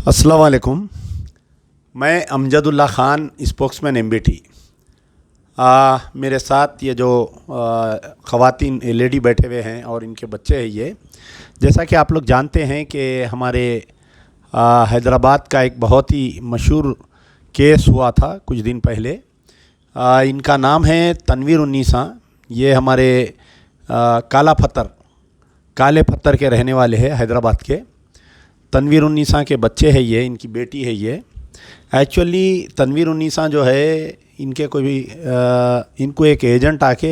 अस्सलाम वालेकुम। मैं अमजदुल्ला ख़ान, स्पोक्समैन एमबीटी। मेरे साथ ये जो ख़वातीन लेडी बैठे हुए हैं और इनके बच्चे हैं। ये जैसा कि आप लोग जानते हैं कि हमारे हैदराबाद का एक बहुत ही मशहूर केस हुआ था कुछ दिन पहले। इनका नाम है तनवीर उन्नीसा। ये हमारे काले पत्थर के रहने वाले हैं, हैदराबाद के। तनवीर उन्नीसा के बच्चे हैं ये, इनकी बेटी है ये। एक्चुअली तनवीर उन्नीसा जो है, इनको एक एजेंट आके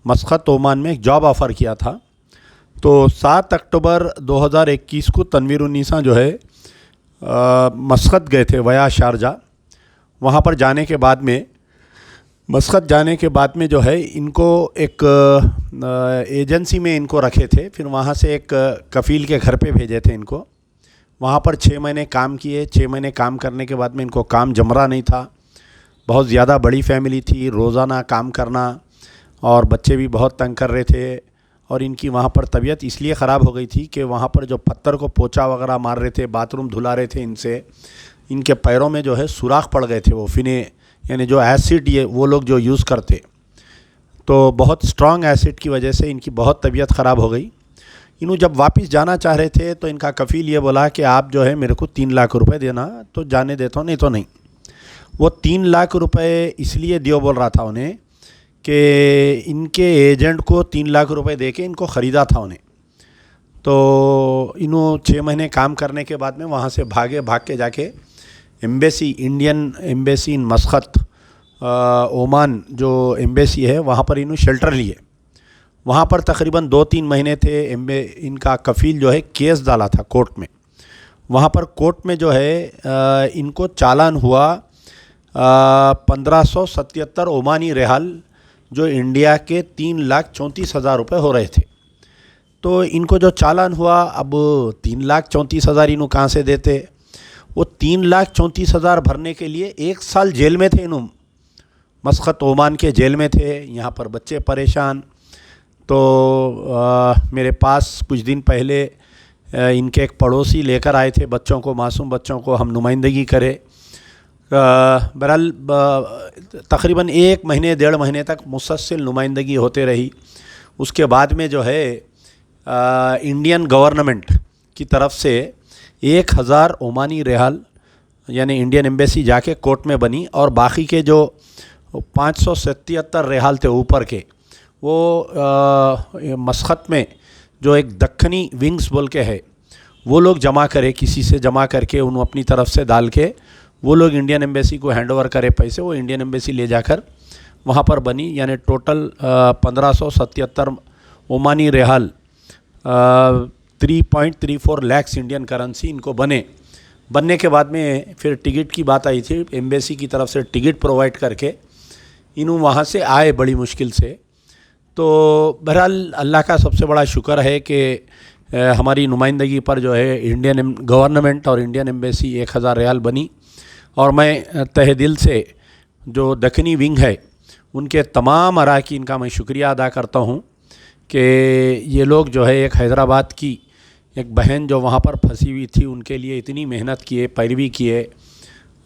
मस्कत ओमान में एक जॉब ऑफ़र किया था। तो 7 अक्टूबर 2021 को तनवीर उन्नीसा जो है मस्कत गए थे वया शारजा। वहाँ पर जाने के बाद में जो है इनको एक एजेंसी में इनको रखे थे। फिर वहाँ से एक कफ़ील के घर पे भेजे थे इनको। वहाँ पर 6 महीने काम किए। 6 महीने काम करने के बाद में इनको काम जम रहा नहीं था। बहुत ज़्यादा बड़ी फैमिली थी, रोज़ाना काम करना, और बच्चे भी बहुत तंग कर रहे थे। और इनकी वहाँ पर तबीयत इसलिए ख़राब हो गई थी कि वहाँ पर जो पत्थर को पोंछा वगैरह मार रहे थे, बाथरूम धुला रहे थे इनसे, इनके पैरों में जो है सुराख पड़ गए थे। वो फिने यानी जो एसिड ये वो लोग जो यूज़ करते, तो बहुत स्ट्रॉन्ग एसिड की वजह से इनकी बहुत तबीयत ख़राब हो गई। इन्हों जब वापस जाना चाह रहे थे तो इनका कफ़ील ये बोला कि आप जो है मेरे को 3 लाख रुपए देना तो जाने देता हूँ, नहीं तो नहीं। वो 3 लाख रुपए इसलिए दियो बोल रहा था उन्हें कि इनके एजेंट को 3 लाख रुपए दे के इनको ख़रीदा था उन्हें। तो इन्हों 6 महीने काम करने के बाद में वहाँ से भाग के जाके इंडियन एम्बेसी इन मस्कत ओमान जो एम्बेसी है वहाँ पर इन्हों शेल्टर लिए। वहाँ पर तकरीबन 2-3 महीने थे। इनका कफ़ील जो है केस डाला था कोर्ट में। वहाँ पर कोर्ट में जो है इनको चालान हुआ 1577 ओमानी रियाल, जो इंडिया के 3,34,000 रुपये हो रहे थे। तो इनको जो चालान हुआ, अब 3,34,000 इन्हों कहाँ से देते। वो 3,34,000 भरने के लिए 1 साल जेल में थे इन्हों, मस्कत ओमान के जेल में थे। यहाँ पर बच्चे परेशान। तो मेरे पास कुछ दिन पहले इनके एक पड़ोसी लेकर आए थे बच्चों को, मासूम बच्चों को हम नुमाइंदगी करें। बहरहाल तकरीबन 1 महीने 1.5 महीने तक मुसलसल नुमाइंदगी होते रही। उसके बाद में जो है इंडियन गवर्नमेंट की तरफ से 1,000 ओमानी रियाल यानी इंडियन एम्बेसी जाके कोर्ट में बनी, और बाकी के जो 577 रियाल थे ऊपर के, वो मस्कत में जो एक दक्खनी विंग्स बोल के है, वो लोग जमा करे, किसी से जमा करके उन्होंने अपनी तरफ से डाल के वो लोग इंडियन एम्बेसी को हैंड ओवर करे पैसे। वो इंडियन एम्बेसी ले जाकर वहाँ पर बनी। यानी total 1577 Omani riyal 3.34 lakh Indian currency इनको बनने के बाद में फिर टिकट की बात आई थी। एम्बेसी की तरफ से टिकट प्रोवाइड करके इन्हों वहाँ से आए बड़ी मुश्किल से। तो बहरहाल अल्लाह का सबसे बड़ा शुक्र है कि हमारी नुमाइंदगी पर जो है इंडियन गवर्नमेंट और इंडियन एम्बेसी 1,000 रियाल बनी। और मैं तहे दिल से जो दक्खनी विंग है उनके तमाम अरकान का मैं शुक्रिया अदा करता हूँ कि ये लोग जो है एक हैदराबाद की एक बहन जो वहाँ पर फंसी हुई थी, उनके लिए इतनी मेहनत किए, पैरवी किए,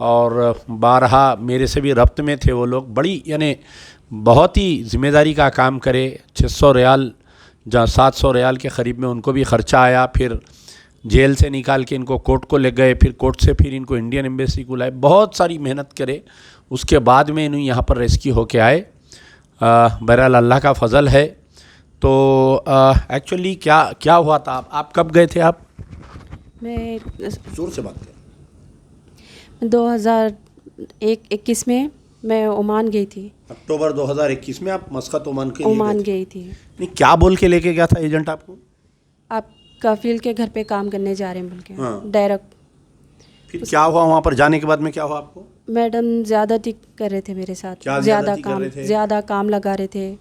और बारहा मेरे से भी रब्त में थे वो लोग। बड़ी यानी बहुत ही ज़िम्मेदारी का काम करे। 600 रियाल जहाँ 700 रियाल के क़रीब में उनको भी ख़र्चा आया। फिर जेल से निकाल के इनको कोर्ट को ले गए, फिर कोर्ट से फिर इनको इंडियन एम्बेसी को लाए। बहुत सारी मेहनत करे, उसके बाद में इन्हें यहाँ पर रेस्क्यू होके आए। बहरहाल अल्लाह का फ़ज़ल है। तो एक्चुअली क्या हुआ था, आप कब गए थे? आप मैं जोर से बात करें। 2021 में मैं ओमान गई थी। अक्टूबर 2021 में आप मस्कत ओमान के लिए ओमान गई थी। नहीं, क्या बोल के लेके गया था एजेंट आपको? आप कफील के घर पे काम करने जा रहे हैं बोल के। हाँ। डायरेक्ट। फिर क्या हुआ वहाँ पर जाने के बाद में? क्या हुआ आपको? मैडम ज़्यादाती कर रहे थे मेरे साथ। क्या ज़्यादती कर रहे थे? ज़्यादा काम लगा रहे थे।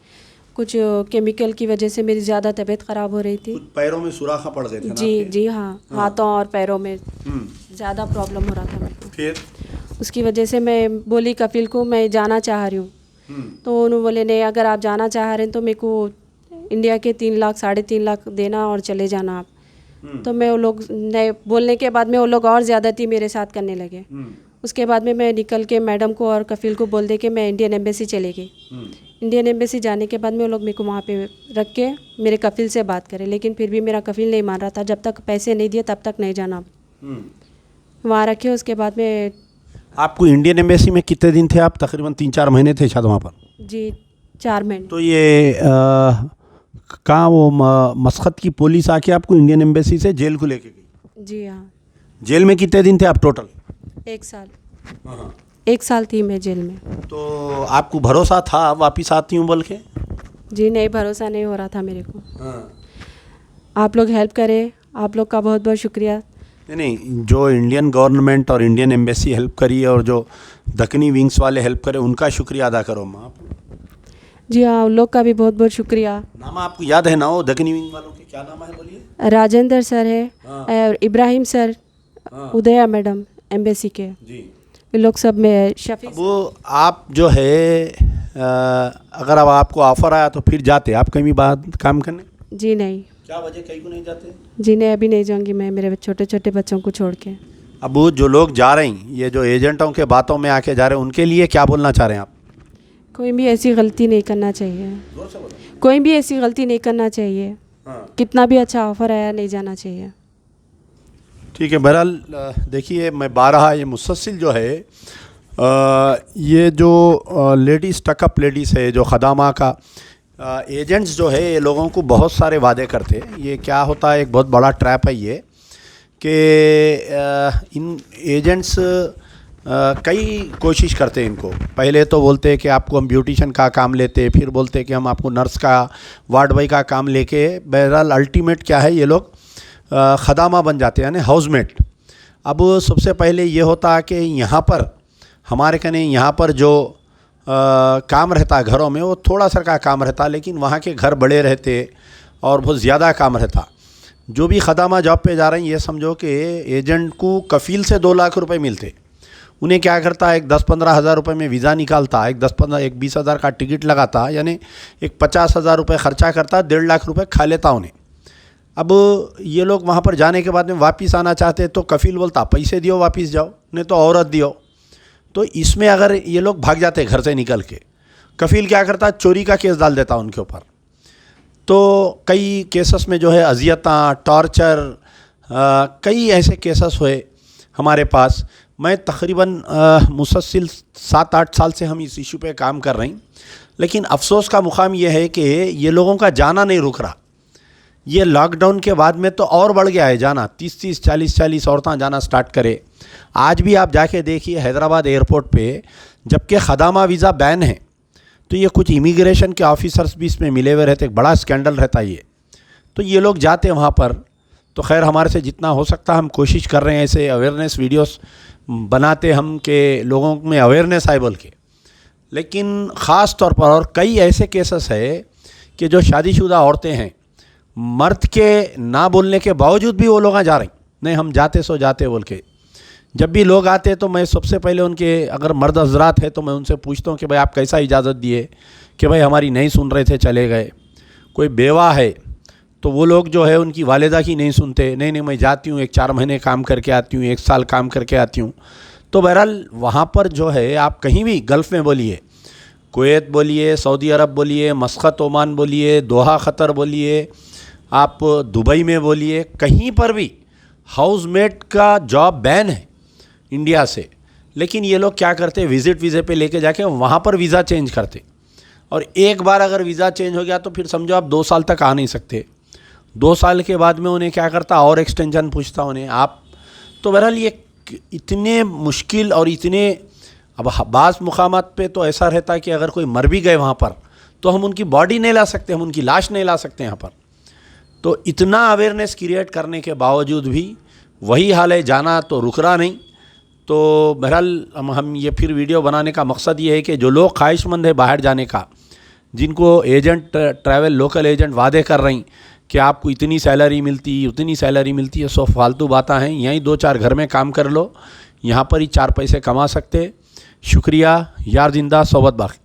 कुछ केमिकल की वजह से मेरी ज़्यादा तबीयत ख़राब हो रही थी। कुछ पैरों में सुराखा पड़ गए थे ना जी आपके? जी हाँ, हाथों और पैरों में ज़्यादा प्रॉब्लम हो रहा था मेरे को। फिर उसकी वजह से मैं बोली कफील को मैं जाना चाह रही हूँ। तो उन्होंने बोले नहीं, अगर आप जाना चाह रहे हैं तो मेरे को इंडिया के 3 लाख 3.5 लाख देना और चले जाना आप। तो मैं वो लोग ने बोलने के बाद में वो लोग और ज़्यादती मेरे साथ करने लगे। उसके बाद में मैं निकल के मैडम को और कफील को बोल दे के मैं इंडियन एम्बेसी चले गई। इंडियन एम्बेसी जाने के बाद में वो लोग मेरे को वहाँ पे रख के मेरे कफील से बात करे, लेकिन फिर भी मेरा कफील नहीं मान रहा था। जब तक पैसे नहीं दिए तब तक नहीं जाना। वहाँ रखे, उसके बाद में आपको इंडियन एम्बेसी में कितने दिन थे आप? तकरीबन 3-4 महीने थे शायद वहाँ पर। जी 4 महीने। तो ये कहाँ वो मस्कत की पुलिस आके आपको इंडियन एम्बेसी से जेल को लेके गई? जी हाँ। जेल में कितने दिन थे आप टोटल? 1 साल। 1 साल थी मैं जेल में। तो आपको भरोसा था वापिस आती हूँ बोल के? जी नहीं, भरोसा नहीं हो रहा था मेरे को। आप लोग हेल्प करें, आप लोग का बहुत बहुत शुक्रिया। नहीं, जो इंडियन गवर्नमेंट और इंडियन एम्बेसी हेल्प करी और जो दक्कनी विंग्स वाले हेल्प करे उनका शुक्रिया अदा करो माँ। जी हाँ, उन लोग का भी बहुत बहुत शुक्रिया। नाम आपको याद है ना वो दक्कनी विंग वालों के? क्या नाम है बोलिए? राजेंद्र सर है और इब्राहिम सर, उदया मैडम एम्बेसी के, जी। ये लोग सब में शफी। वो आप जो है अगर अब आपको ऑफर आया तो फिर जाते आप कहीं भी बात काम करने? जी नहीं। क्या वजह, कहीं को नहीं जाते? जी नहीं, अभी नहीं जाऊंगी मैं मेरे छोटे छोटे बच्चों को छोड़ के। अब वो जो लोग जा रहे हैं, ये जो एजेंटों के बातों में आके जा रहे हैं, उनके लिए क्या बोलना चाह रहे हैं आप? कोई भी ऐसी गलती नहीं करना चाहिए। कोई भी ऐसी गलती नहीं करना चाहिए। कितना भी अच्छा ऑफर आया, नहीं जाना चाहिए। ठीक है। बहरहाल देखिए, मैं बारहा ये मुसलसिल जो है ये जो लेडीज़ टकअप लेडीज़ है, जो खदामा का एजेंट्स जो है, ये लोगों को बहुत सारे वादे करते हैं। ये क्या होता है, एक बहुत बड़ा ट्रैप है ये कि इन एजेंट्स कई कोशिश करते हैं इनको। पहले तो बोलते हैं कि आपको हम ब्यूटिशियन का काम लेते हैं, फिर बोलते हैं कि हम आपको नर्स का, वार्ड बॉय का काम लेके, बहरहाल अल्टीमेट क्या है, ये लोग खदामा बन जाते हैं, यानी हाउसमेट। अब सबसे पहले ये होता है कि यहाँ पर हमारे कने यहाँ पर जो काम रहता है घरों में, वो थोड़ा सा का काम रहता, लेकिन वहाँ के घर बड़े रहते और बहुत ज़्यादा काम रहता। जो भी खदामा जॉब पे जा रहे हैं, ये समझो कि एजेंट को कफ़ील से 2 लाख रुपए मिलते। उन्हें क्या करता है, एक 10-15 हज़ार रुपये में वीज़ा निकालता, एक 20 हज़ार का टिकट लगाता, यानी एक 50 हज़ार रुपये ख़र्चा करता, 1.5 लाख रुपये खा लेता उन्हें। अब ये लोग वहाँ पर जाने के बाद में वापस आना चाहते तो कफ़ील बोलता पैसे दियो वापस जाओ, नहीं तो औरत दियो। तो इसमें अगर ये लोग भाग जाते घर से निकल के, कफ़ील क्या करता, चोरी का केस डाल देता उनके ऊपर। तो कई केसेस में जो है अजियतां, टॉर्चर, कई ऐसे केसेस हुए हमारे पास। मैं तकरीबन मुसलसिल 7-8 साल से हम इस इशू पे काम कर रहे हैं, लेकिन अफसोस का मुकाम ये है कि ये लोगों का जाना नहीं रुक रहा। ये लॉकडाउन के बाद में तो और बढ़ गया है जाना, 30-30, 40-40 औरतें जाना स्टार्ट करे। आज भी आप जाके देखिए हैदराबाद एयरपोर्ट पे, जबकि खदामा वीज़ा बैन है, तो ये कुछ इमिग्रेशन के ऑफिसर्स भी इसमें मिले हुए रहते, एक बड़ा स्कैंडल रहता है ये। तो ये लोग जाते वहाँ पर। तो खैर हमारे से जितना हो सकता हम कोशिश कर रहे हैं, ऐसे अवेयरनेस वीडियोस बनाते हम कि लोगों में अवेयरनेस आए बोल के। लेकिन ख़ास तौर पर और कई ऐसे केसेस है कि जो शादीशुदा औरतें हैं, मर्द के ना बोलने के बावजूद भी वो लोग जा रही, नहीं हम जाते सो जाते बोल के। जब भी लोग आते तो मैं सबसे पहले उनके, अगर मर्द हजरात है तो मैं उनसे पूछता हूँ कि भाई आप कैसा इजाज़त दिए, कि भाई हमारी नहीं सुन रहे थे चले गए। कोई बेवा है तो वो लोग जो है उनकी वालिदा की नहीं सुनते, नहीं मैं जाती हूँ, 1-4 महीने काम करके आती हूँ, 1 साल काम करके आती हूँ। तो बहरहाल वहाँ पर जो है, आप कहीं भी गल्फ़ में बोलिए, कुवैत बोलिए, सऊदी अरब बोलिए, मस्कत ओमान बोलिए, दोहा क़तर बोलिए, आप दुबई में बोलिए, कहीं पर भी हाउसमेट का जॉब बैन है इंडिया से। लेकिन ये लोग क्या करते, विज़िट वीज़े पे लेके जाके वहाँ पर वीज़ा चेंज करते, और एक बार अगर वीज़ा चेंज हो गया तो फिर समझो आप 2 साल तक आ नहीं सकते। 2 साल के बाद में उन्हें क्या करता, और एक्सटेंशन पूछता उन्हें आप। तो बहरहाल ये इतने मुश्किल और इतने, अब बाज़ मुकामात पे तो ऐसा रहता है कि अगर कोई मर भी गए वहाँ पर तो हम उनकी बॉडी नहीं ला सकते, हम उनकी लाश नहीं ला सकते यहाँ पर। तो इतना अवेयरनेस क्रिएट करने के बावजूद भी वही हाल है, जाना तो रुक रहा नहीं। तो बहरहाल हम ये फिर वीडियो बनाने का मकसद ये है कि जो लोग ख्वाहिशमंद है बाहर जाने का, जिनको एजेंट, ट्रैवल लोकल एजेंट वादे कर रही कि आपको इतनी सैलरी मिलती, उतनी सैलरी मिलती है, सब फालतू बातें हैं। यहीं 2-4 घर में काम कर लो, यहाँ पर ही 4 पैसे कमा सकते। शुक्रिया। यार जिंदा सोबत बाकी।